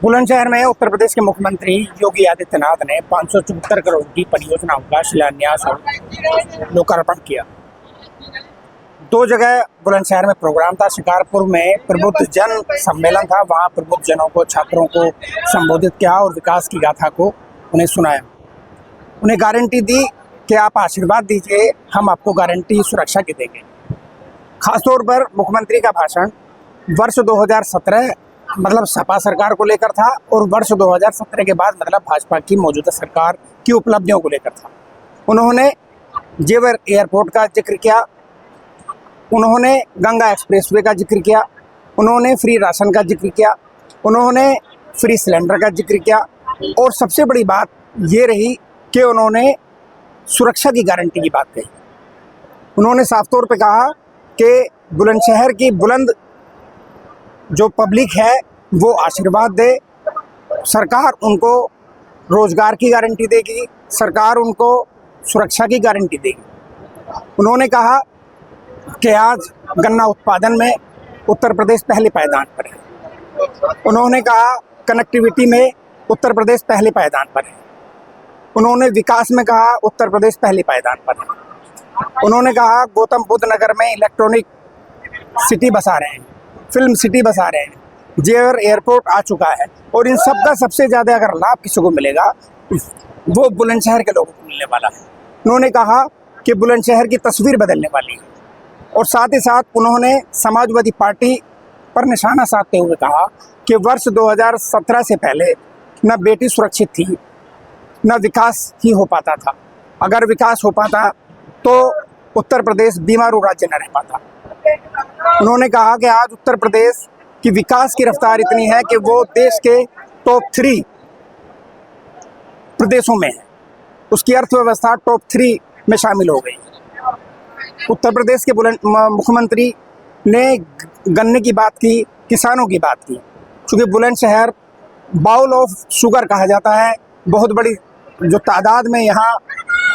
बुलंदशहर में उत्तर प्रदेश के मुख्यमंत्री योगी आदित्यनाथ ने 574 करोड़ की परियोजनाओं का शिलान्यास और लोकार्पण किया। दो जगह बुलंदशहर में प्रोग्राम था। शिकारपुर में प्रबुद्ध जन सम्मेलन था, वहाँ प्रबुद्ध जनों को, छात्रों को संबोधित किया और विकास की गाथा को उन्हें सुनाया। उन्हें गारंटी दी कि आप आशीर्वाद दीजिए, हम आपको गारंटी सुरक्षा की देंगे। खासतौर पर मुख्यमंत्री का भाषण वर्ष 2017 मतलब सपा सरकार को लेकर था और वर्ष 2017 के बाद मतलब भाजपा की मौजूदा सरकार की उपलब्धियों को लेकर था। उन्होंने जेवर एयरपोर्ट का जिक्र किया, उन्होंने गंगा एक्सप्रेसवे का जिक्र किया, उन्होंने फ्री राशन का जिक्र किया, उन्होंने फ्री सिलेंडर का जिक्र किया और सबसे बड़ी बात ये रही कि उन्होंने सुरक्षा की गारंटी की बात कही। उन्होंने साफ तौर पे कहा कि बुलंदशहर की बुलंद जो पब्लिक है वो आशीर्वाद दे, सरकार उनको रोजगार की गारंटी देगी, सरकार उनको सुरक्षा की गारंटी देगी। उन्होंने कहा कि आज गन्ना उत्पादन में उत्तर प्रदेश पहले पायदान पर है। उन्होंने कहा कनेक्टिविटी में उत्तर प्रदेश पहले पायदान पर है। उन्होंने विकास में कहा उत्तर प्रदेश पहले पायदान पर है। उन्होंने कहा गौतम बुद्ध नगर में इलेक्ट्रॉनिक सिटी बसा रहे हैं, फिल्म सिटी बसा रहे हैं, जेवर एयरपोर्ट आ चुका है और इन सब का सबसे ज़्यादा अगर लाभ किसी को मिलेगा वो बुलंदशहर के लोगों को मिलने वाला है। उन्होंने कहा कि बुलंदशहर की तस्वीर बदलने वाली है और साथ ही साथ उन्होंने समाजवादी पार्टी पर निशाना साधते हुए कहा कि वर्ष 2017 से पहले न बेटी सुरक्षित थी, न विकास ही हो पाता था। अगर विकास हो पाता तो उत्तर प्रदेश बीमारू राज्य न रह पाता। उन्होंने कहा कि आज उत्तर प्रदेश की विकास की रफ्तार इतनी है कि वो देश के टॉप 3 प्रदेशों में है, उसकी अर्थव्यवस्था टॉप 3 में शामिल हो गई। उत्तर प्रदेश के मुख्यमंत्री ने गन्ने की बात की, किसानों की बात की। चूँकि बुलंदशहर बाउल ऑफ शुगर कहा जाता है, बहुत बड़ी जो तादाद में यहाँ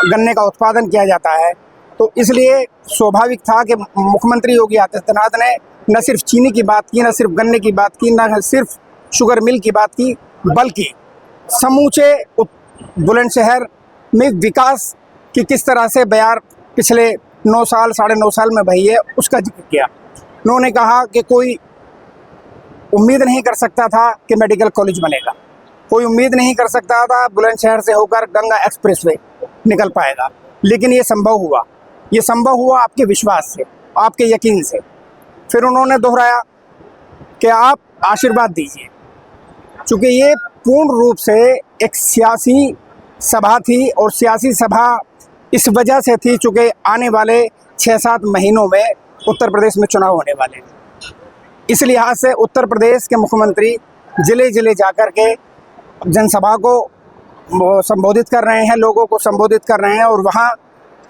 गन्ने का उत्पादन किया जाता है, तो इसलिए स्वाभाविक था कि मुख्यमंत्री योगी आदित्यनाथ ने न सिर्फ चीनी की बात की, न सिर्फ गन्ने की बात की, न सिर्फ शुगर मिल की बात की, बल्कि समूचे बुलंदशहर में विकास की किस तरह से बयार पिछले 9 साल, 9.5 साल में बही है, उसका जिक्र किया। उन्होंने कहा कि कोई उम्मीद नहीं कर सकता था कि मेडिकल कॉलेज बनेगा, कोई उम्मीद नहीं कर सकता था बुलंदशहर से होकर गंगा एक्सप्रेसवे निकल पाएगा, लेकिन ये संभव हुआ। ये संभव हुआ आपके विश्वास से, आपके यकीन से। फिर उन्होंने दोहराया कि आप आशीर्वाद दीजिए। चूँकि ये पूर्ण रूप से एक सियासी सभा थी और सियासी सभा इस वजह से थी चूँकि आने वाले 6-7 महीनों में उत्तर प्रदेश में चुनाव होने वाले। इस लिहाज से उत्तर प्रदेश के मुख्यमंत्री ज़िले ज़िले जाकर के जनसभा को संबोधित कर रहे हैं, लोगों को संबोधित कर रहे हैं और वहाँ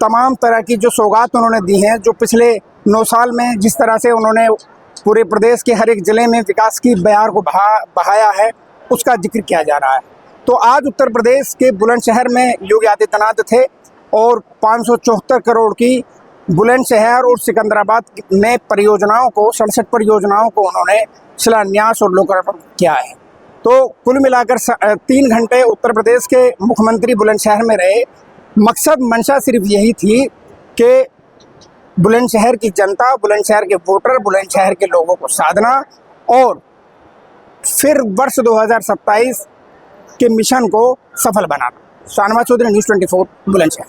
तमाम तरह की जो सौगात उन्होंने दी हैं, जो पिछले 9 साल में जिस तरह से उन्होंने पूरे प्रदेश के हर एक ज़िले में विकास की बयार को बहाया है, उसका जिक्र किया जा रहा है। तो आज उत्तर प्रदेश के बुलंदशहर में योगी आदित्यनाथ थे और 574 करोड़ की बुलंदशहर और सिकंदराबाद में परियोजनाओं को, 67 परियोजनाओं को उन्होंने शिलान्यास और लोकार्पण किया है। तो कुल मिलाकर 3 घंटे उत्तर प्रदेश के मुख्यमंत्री बुलंदशहर में रहे। मकसद मंशा सिर्फ यही थी कि बुलंदशहर की जनता, बुलंदशहर के वोटर, बुलंदशहर के लोगों को साधना और फिर वर्ष 2027 के मिशन को सफल बनाना। शाहनवाज चौधरी, न्यूज़ 24, बुलंदशहर।